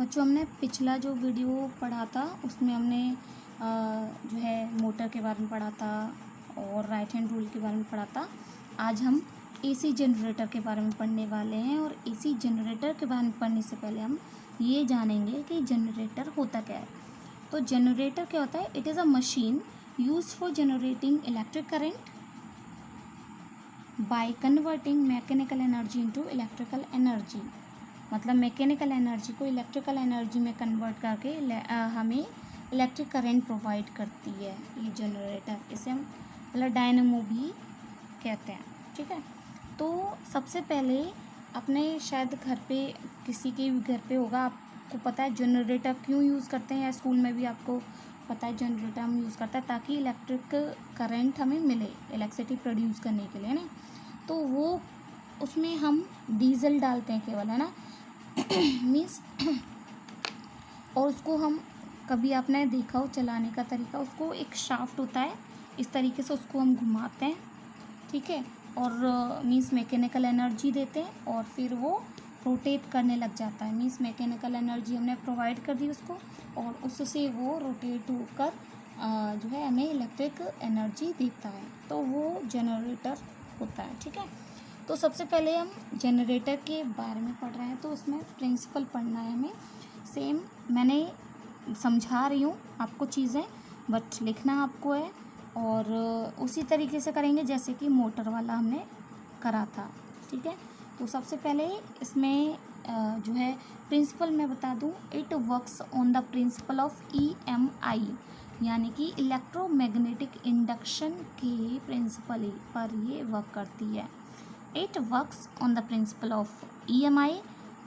बच्चों हमने पिछला जो वीडियो पढ़ा था उसमें हमने जो है मोटर के बारे में पढ़ा था और राइट हैंड रूल के बारे में पढ़ा था। आज हम एसी जनरेटर के बारे में पढ़ने वाले हैं और एसी जनरेटर के बारे में पढ़ने से पहले हम ये जानेंगे कि जनरेटर होता क्या है। तो जनरेटर क्या होता है? It is a machine use for generating electric current by converting mechanical energy into electrical energy. मतलब मैकेनिकल एनर्जी को इलेक्ट्रिकल एनर्जी में कन्वर्ट करके हमें इलेक्ट्रिक करंट प्रोवाइड करती है ये जनरेटर। इसे हम मतलब डायनेमो भी कहते हैं, ठीक है। तो सबसे पहले अपने शायद घर पे किसी के भी घर पे होगा, आपको पता है जनरेटर क्यों यूज़ करते हैं, या स्कूल में भी आपको पता है जनरेटर हम यूज़ करते हैं ताकि इलेक्ट्रिक करंट हमें मिले इलेक्ट्रिसिटी प्रोड्यूस करने के लिए ना। तो वो उसमें हम डीजल डालते हैं केवल, है ना मीन्स और उसको हम कभी आपने देखा हो चलाने का तरीका, उसको एक शाफ्ट होता है इस तरीके से उसको हम घुमाते हैं, ठीक है, और मीन्स मैकेनिकल एनर्जी देते हैं और फिर वो रोटेट करने लग जाता है। मीन्स मैकेनिकल एनर्जी हमने प्रोवाइड कर दी उसको और उससे वो रोटेट होकर जो है हमें इलेक्ट्रिक एनर्जी देता है, तो वो जनरेटर होता है, ठीक है। तो सबसे पहले हम जनरेटर के बारे में पढ़ रहे हैं, तो उसमें प्रिंसिपल पढ़ना है हमें। सेम मैंने समझा रही हूँ आपको चीज़ें, बट लिखना आपको है और उसी तरीके से करेंगे जैसे कि मोटर वाला हमने करा था, ठीक है। तो सबसे पहले इसमें जो है प्रिंसिपल मैं बता दूँ, it works on the principle of EMI, यानी कि इलेक्ट्रोमैग्नेटिक इंडक्शन के प्रिंसिपल पर ये वर्क करती है। It works on the principle of EMI,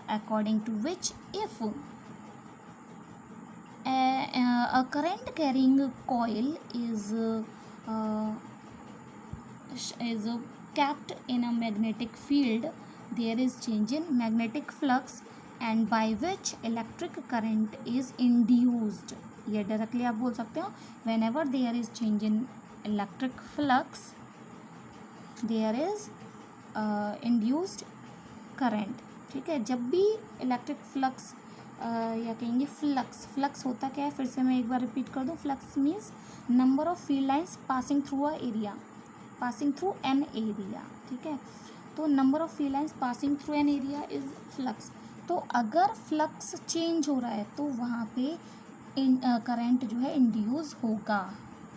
according to which if a current carrying coil is kept in a magnetic field, there is change in magnetic flux and by which electric current is induced. ये directly आप बोल सकते हो, whenever there is change in electric flux there is induced current, ठीक है। जब भी electric flux या कहेंगे फ्लक्स होता क्या है, फिर से मैं एक बार रिपीट कर दूँ। Flux means number of field lines passing through an area, ठीक है। तो number of field lines passing through an area is flux. तो अगर फ्लक्स चेंज हो रहा है तो वहाँ पे करंट जो है इंड्यूस होगा,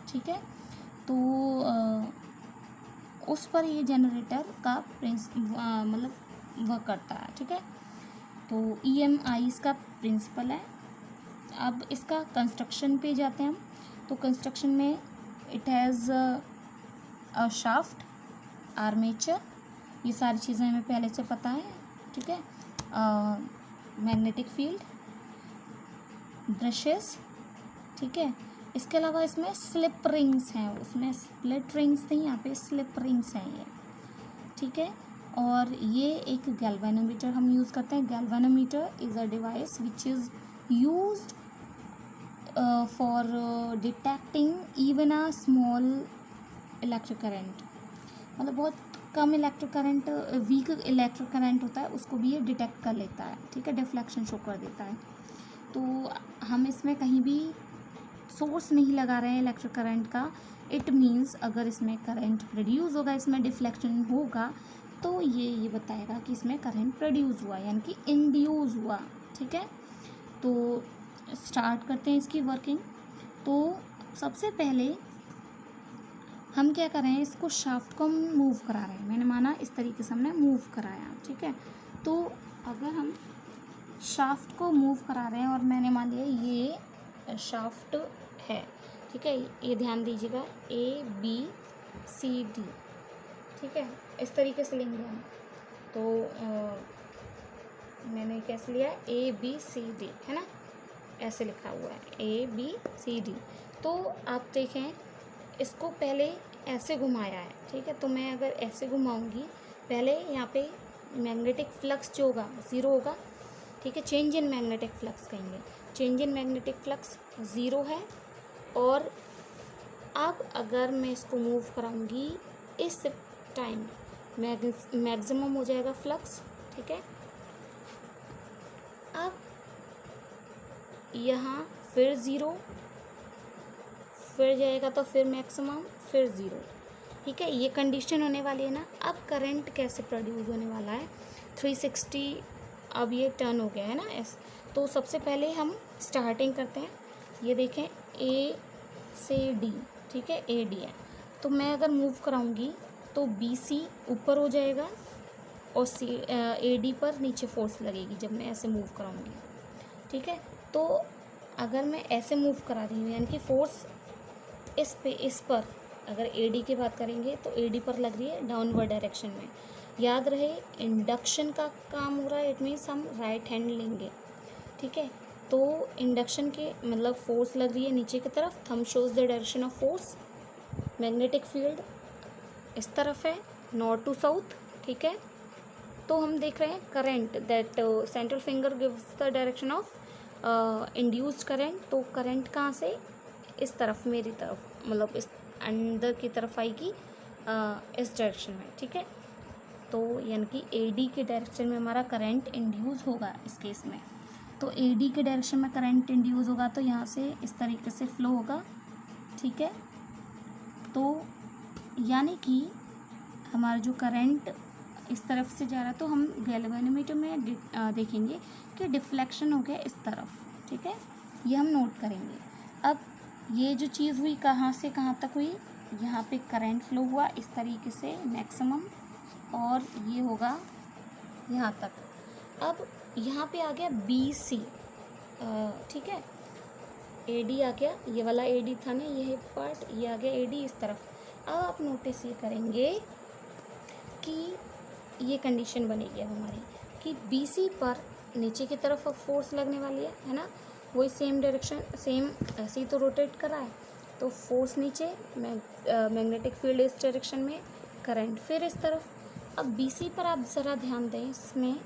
ठीक है। तो उस पर ये जनरेटर का मतलब वर्क करता है, ठीक है। तो EMI इसका प्रिंसिपल है। अब इसका कंस्ट्रक्शन पे जाते हैं हम। तो कंस्ट्रक्शन में it has a shaft, armature, ये सारी चीज़ें हमें पहले से पता है, ठीक है। मैग्नेटिक फील्ड, ब्रशेस, ठीक है। इसके अलावा इसमें स्लिप रिंग्स हैं, उसमें स्प्लिट रिंग्स नहीं, यहाँ पे स्लिप रिंग्स हैं ये, ठीक है। और ये एक गैल्वेनोमीटर हम यूज़ करते हैं। Galvanometer is a device which is used for detecting even a small electric current, मतलब बहुत कम electric current, weak electric current होता है उसको भी ये डिटेक्ट कर लेता है, ठीक है, डिफ्लेक्शन शो कर देता है। तो हम इसमें कहीं भी सोर्स नहीं लगा रहे हैं इलेक्ट्रिक करंट का, इट मीन्स अगर इसमें करंट प्रोड्यूस होगा, इसमें डिफ्लेक्शन होगा, तो ये बताएगा कि इसमें करंट प्रोड्यूस हुआ यानी कि इंड्यूस हुआ, ठीक है। तो स्टार्ट करते हैं इसकी वर्किंग। तो सबसे पहले हम क्या कर रहे हैं, इसको शाफ्ट को हम मूव करा रहे हैं। मैंने माना इस तरीके से हमने मूव कराया, ठीक है। तो अगर हम शाफ्ट को मूव करा रहे हैं और मैंने मान लिया ये शाफ्ट है, ठीक है, ये ध्यान दीजिएगा ABCD, ठीक है, इस तरीके से लेंगे हम। तो मैंने कैसे लिया ABCD, है ना, ऐसे लिखा हुआ है ABCD। तो आप देखें इसको पहले ऐसे घुमाया है, ठीक है। तो मैं अगर ऐसे घुमाऊंगी, पहले यहाँ पे मैग्नेटिक फ्लक्स जो होगा 0 होगा, ठीक है। चेंज इन मैग्नेटिक फ्लक्स कहेंगे, चेंज इन मैग्नेटिक फ्लक्स 0 है। और अब अगर मैं इसको मूव कराऊंगी इस टाइम मैक्सिमम हो जाएगा फ्लक्स, ठीक है। अब यहाँ फिर ज़ीरो, फिर जाएगा तो फिर मैक्सिमम, फिर ज़ीरो। ठीक है, ये कंडीशन होने वाली है ना। अब करंट कैसे प्रोड्यूस होने वाला है, 360 अब ये टर्न हो गया है ना एस। तो सबसे पहले हम स्टार्टिंग करते हैं। ये देखें ए से डी, ठीक है, ए डी है। तो मैं अगर मूव कराऊंगी तो बी सी ऊपर हो जाएगा और सी ए डी पर नीचे फोर्स लगेगी जब मैं ऐसे मूव कराऊंगी। ठीक है, तो अगर मैं ऐसे मूव करा रही हूँ यानी कि फोर्स इस पर अगर ए डी की बात करेंगे तो ए डी पर लग रही है डाउनवर्ड डायरेक्शन में। याद रहे इंडक्शन का काम हो रहा है, इट मीन्स हम राइट हैंड लेंगे। ठीक है, तो इंडक्शन के मतलब फोर्स लग रही है नीचे की तरफ, thumb shows the direction of force. Magnetic field इस तरफ है, नॉर्थ टू साउथ। ठीक है, तो हम देख रहे हैं current that central finger gives the direction of induced current. तो करंट कहाँ से, इस तरफ, मेरी तरफ, मतलब इस अंदर की तरफ आएगी इस डायरेक्शन में। ठीक है, तो यानी कि ए डी के डायरेक्शन में हमारा करंट इंड्यूस होगा इस केस में। तो ए डी के डायरेक्शन में करंट इंड्यूस होगा तो यहाँ से इस तरीके से फ्लो होगा। ठीक है, तो यानी कि हमारा जो करंट इस तरफ से जा रहा है तो हम गैल्वेनोमीटर में देखेंगे कि डिफ्लेक्शन हो गया इस तरफ। ठीक है, ये हम नोट करेंगे। अब ये जो चीज़ हुई कहाँ से कहाँ तक हुई, यहाँ पे करंट फ्लो हुआ इस तरीके से मैक्सिमम, और ये होगा यहाँ तक। अब यहाँ पे आ गया बी सी। ठीक है, ए डी आ गया, ये वाला ए डी था ना, ये पार्ट, ये आ गया ए डी इस तरफ। अब आप नोटिस ये करेंगे कि ये कंडीशन बनेगी अब हमारी कि बी सी पर नीचे की तरफ अब फोर्स लगने वाली है ना, वही सेम डायरेक्शन, सेम ऐसे ही तो रोटेट कर रहा है, तो फोर्स नीचे, मैग्नेटिक फील्ड इस डायरेक्शन में, करंट फिर इस तरफ। अब बी सी पर आप ज़रा ध्यान दें इसमें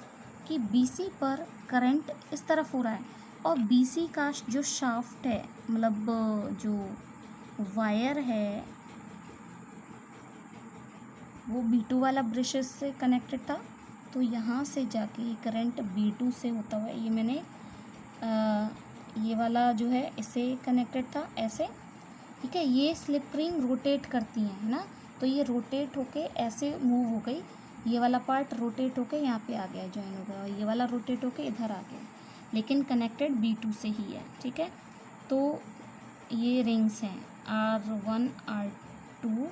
कि बी सी पर करंट इस तरफ हो रहा है और बी सी का जो शाफ्ट है, मतलब जो वायर है, वो B2 वाला ब्रशेस से कनेक्टेड था। तो यहाँ से जाके ये करंट B2 से होता हुआ, ये मैंने ये वाला जो है इससे कनेक्टेड था ऐसे। ठीक है, ये स्लिप रिंग रोटेट करती हैं, है ना, तो ये रोटेट होके ऐसे मूव हो गई, ये वाला पार्ट रोटेट होके यहाँ पे आ गया, ज्वाइन हो गया, और ये वाला रोटेट होके इधर आ गया, लेकिन कनेक्टेड B2 से ही है। ठीक है, तो ये रिंग्स हैं R1 R2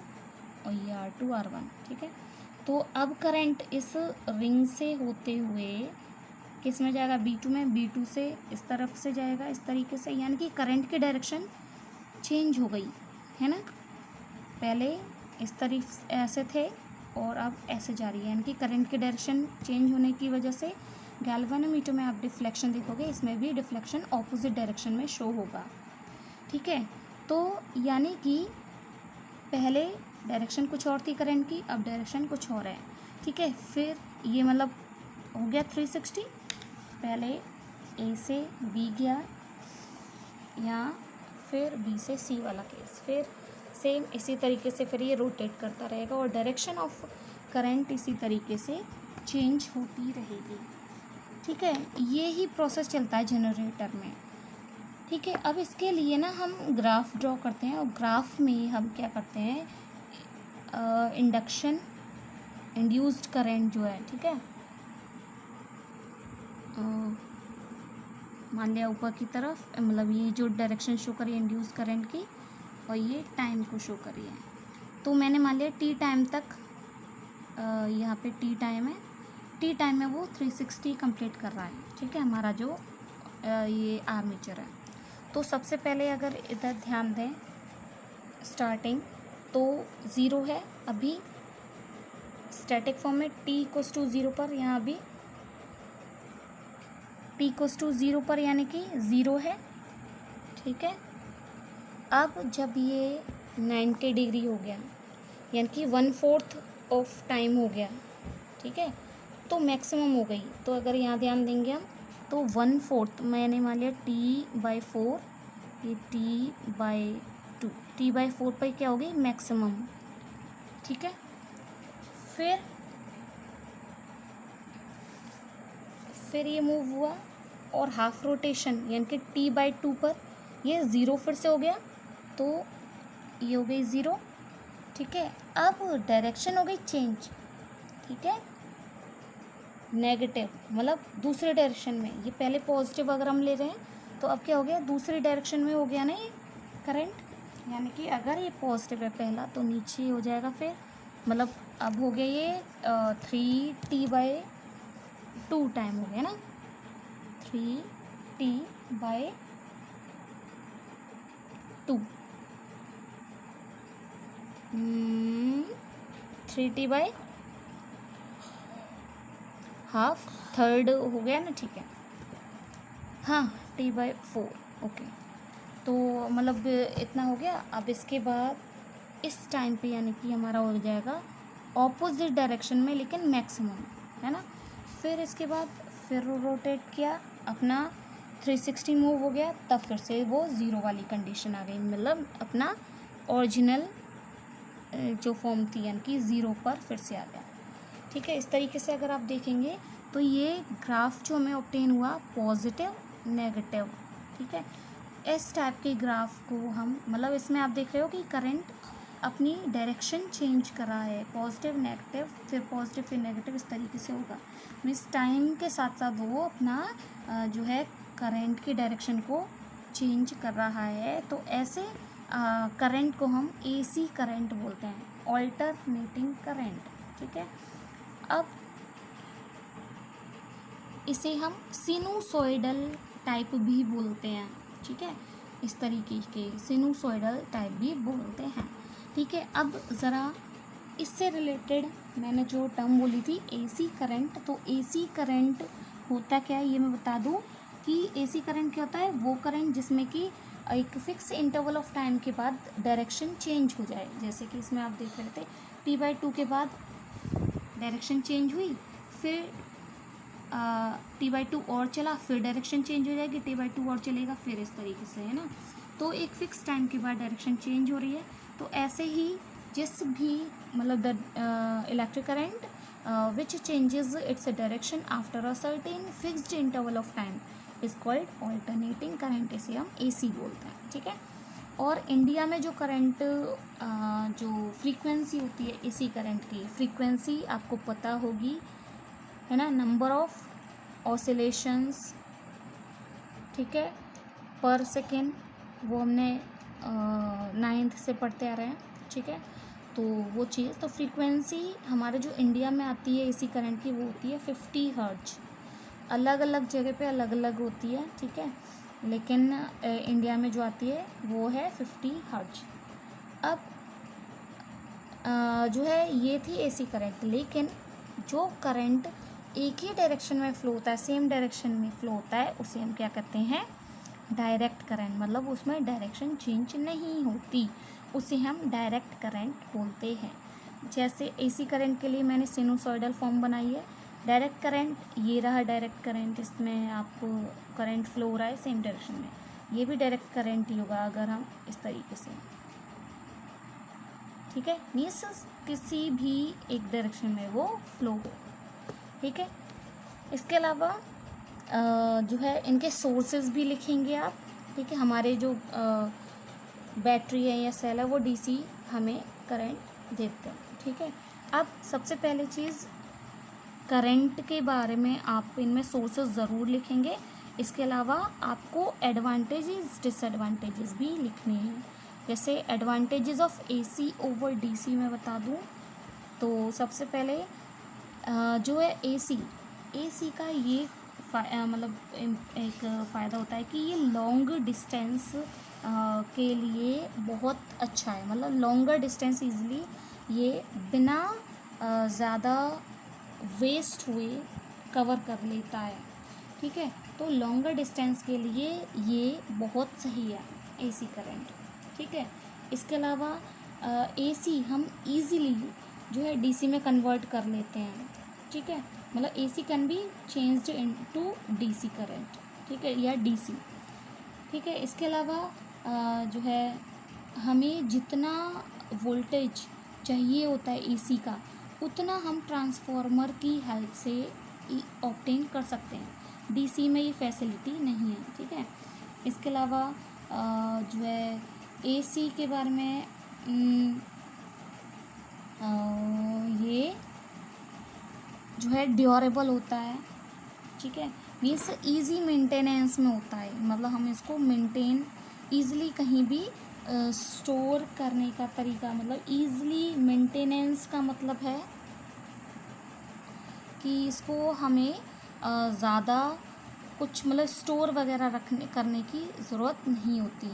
और ये R2 R1। ठीक है, तो अब करंट इस रिंग से होते हुए किस में जाएगा, B2 में, B2 से इस तरफ से जाएगा इस तरीके से, यानी कि करंट की डायरेक्शन चेंज हो गई है ना। पहले इस तरफ ऐसे थे और अब ऐसे जा रही है, यानी कि करंट की डायरेक्शन चेंज होने की वजह से गैल्वेनोमीटर में आप डिफ्लेक्शन देखोगे, इसमें भी डिफ्लेक्शन ऑपोजिट डायरेक्शन में शो होगा। ठीक है, तो यानी कि पहले डायरेक्शन कुछ और थी करंट की, अब डायरेक्शन कुछ और है। ठीक है, फिर ये मतलब हो गया 360, पहले ए से बी गया यहाँ, फिर बी से सी वाला केस, फिर सेम इसी तरीके से फिर ये रोटेट करता रहेगा और डायरेक्शन ऑफ करंट इसी तरीके से चेंज होती रहेगी। ठीक है, ये ही प्रोसेस चलता है जनरेटर में। ठीक है, अब इसके लिए ना हम ग्राफ ड्रॉ करते हैं और ग्राफ में हम क्या करते हैं, इंडक्शन इंड्यूस्ड करंट जो है, ठीक है, मान लिया ऊपर की तरफ, मतलब ये जो डायरेक्शन शो करी है इंड्यूस करंट की, और ये टाइम को शो करी है। तो मैंने मान लिया टी टाइम तक, यहाँ पे टी टाइम है, टी टाइम में वो 360 कंप्लीट कर रहा है। ठीक है, हमारा जो ये आर्मेचर है। तो सबसे पहले अगर इधर ध्यान दें, स्टार्टिंग तो ज़ीरो है अभी स्टैटिक फॉर्म में, टी इक्वल्स टू ज़ीरो पर, यहाँ भी टी इक्वल्स टू ज़ीरो पर यानी कि ज़ीरो है। ठीक है, अब जब ये 90 डिग्री हो गया यानी कि 1/4 ऑफ टाइम हो गया, ठीक है, तो मैक्सिमम हो गई। तो अगर यहाँ ध्यान देंगे हम तो 1/4 मैंने मान लिया T/4, ये T/2, T/4 पर क्या होगी मैक्सिमम। ठीक है, फिर ये मूव हुआ और हाफ रोटेशन यानी कि T/2 पर ये 0 फिर से हो गया, तो ये हो गई 0। ठीक है, अब डायरेक्शन हो गई चेंज। ठीक है, नेगेटिव मतलब दूसरे डायरेक्शन में, ये पहले पॉजिटिव अगर हम ले रहे हैं तो अब क्या हो गया, दूसरी डायरेक्शन में हो गया ना ये करंट। यानी कि अगर ये पॉजिटिव है पहला तो नीचे हो जाएगा, फिर मतलब अब हो गया ये 3T/2 टाइम हो गया ना, 3T/2 3T/2 थर्ड हो गया ना। ठीक है, हाँ, T/4 ओके। तो मतलब इतना हो गया। अब इसके बाद इस टाइम पे यानी कि हमारा हो जाएगा ऑपोजिट डायरेक्शन में, लेकिन मैक्सिमम, है ना। फिर इसके बाद फिर रोटेट किया अपना 360 मूव हो गया, तब फिर से वो 0 वाली कंडीशन आ गई, मतलब अपना ओरिजिनल जो फॉर्म थी यानी कि 0 पर फिर से आ गया। ठीक है, इस तरीके से अगर आप देखेंगे तो ये ग्राफ जो हमें ऑब्टेन हुआ पॉजिटिव नेगेटिव। ठीक है, इस टाइप के ग्राफ को हम, मतलब इसमें आप देख रहे हो कि करंट अपनी डायरेक्शन चेंज कर रहा है, पॉजिटिव नेगेटिव फिर पॉजिटिव फिर नेगेटिव, इस तरीके से होगा। इस टाइम के साथ साथ वो अपना जो है करंट की डायरेक्शन को चेंज कर रहा है। तो ऐसे करंट को हम AC करंट बोलते हैं, ऑल्टरनेटिंग करंट। ठीक है, अब इसे हम सिनुसोइडल टाइप भी बोलते हैं। ठीक है, इस तरीके के सिनुसोइडल टाइप भी बोलते हैं। ठीक है, अब ज़रा इससे रिलेटेड मैंने जो टर्म बोली थी AC करंट, तो AC करंट होता क्या है ये मैं बता दूं कि AC करंट क्या होता है, वो करंट जिसमें कि एक फिक्स इंटरवल ऑफ टाइम के बाद डायरेक्शन चेंज हो जाए। जैसे कि इसमें आप देख रहे थे T/2 के बाद डायरेक्शन चेंज हुई, फिर T/2 और चला, फिर डायरेक्शन चेंज हो जाएगी, T/2 और चलेगा, फिर इस तरीके से, है ना। तो एक फिक्स टाइम के बाद डायरेक्शन चेंज हो रही है। तो ऐसे ही जिस भी मतलब the electric current which changes its direction after a certain fixed interval of time is called alternating current, इसे हम AC बोलते हैं। ठीक है, और इंडिया में जो करंट जो फ्रीक्वेंसी होती है AC करंट की, फ्रीक्वेंसी आपको पता होगी, है ना, नंबर ऑफ ऑसिलेशंस। ठीक है, पर सेकेंड, वो हमने 9th से पढ़ते आ रहे हैं। ठीक है, तो वो चीज़, तो फ्रीक्वेंसी हमारे जो इंडिया में आती है AC करंट की वो होती है 50 हर्ट्ज। अलग अलग जगह पे अलग अलग होती है। ठीक है, लेकिन इंडिया में जो आती है वो है 50 हर्ट्ज। अब जो है ये थी AC करंट, लेकिन जो करंट एक ही डायरेक्शन में फ़्लो होता है, सेम डायरेक्शन में फ़्लो होता है, उसे हम क्या कहते हैं, डायरेक्ट करंट। मतलब उसमें डायरेक्शन चेंज नहीं होती, उसे हम डायरेक्ट करंट बोलते हैं। जैसे AC करंट के लिए मैंने सिनुसॉइडल फॉर्म बनाई है। डायरेक्ट करंट ये रहा, डायरेक्ट करंट, इसमें आपको करंट फ्लो हो रहा है सेम डायरेक्शन में, ये भी डायरेक्ट करंट ही होगा अगर हम इस तरीके से। ठीक है, मीन्स किसी भी एक डायरेक्शन में वो फ्लो हो। ठीक है, इसके अलावा जो है इनके सोर्सेज भी लिखेंगे आप। ठीक है, हमारे जो बैटरी है या सेल है वो DC हमें करंट देते हैं। ठीक है, अब सबसे पहले चीज़ करंट के बारे में आप इनमें सोर्सेज ज़रूर लिखेंगे। इसके अलावा आपको एडवांटेजेस डिसएडवांटेजेस भी लिखने हैं। जैसे advantages of AC over DC मैं बता दूं तो सबसे पहले जो है AC का ये मतलब एक फ़ायदा होता है कि ये लॉन्ग डिस्टेंस के लिए बहुत अच्छा है। मतलब लॉन्गर डिस्टेंस ईज़िली ये बिना ज़्यादा वेस्ट हुए कवर कर लेता है। ठीक है, तो लॉन्गर डिस्टेंस के लिए ये बहुत सही है AC करंट। ठीक है, इसके अलावा AC हम इजीली जो है DC में कन्वर्ट कर लेते हैं। ठीक है, मतलब AC can be changed into DC current. ठीक है, या DC। ठीक है, इसके अलावा जो है हमें जितना वोल्टेज चाहिए होता है AC का, उतना हम ट्रांसफार्मर की हेल्प से ऑब्टेन कर सकते हैं। डीसी में ये फैसिलिटी नहीं है, ठीक है। इसके अलावा जो है एसी के बारे में ये जो है ड्यूरेबल होता है, ठीक है। मीन्स इजी मेंटेनेंस में होता है, मतलब हम इसको मेंटेन ईज़िली कहीं भी स्टोर करने का तरीका, मतलब ईज़िली मेंटेनेंस का मतलब है कि इसको हमें ज़्यादा कुछ मतलब स्टोर वगैरह करने की ज़रूरत नहीं होती।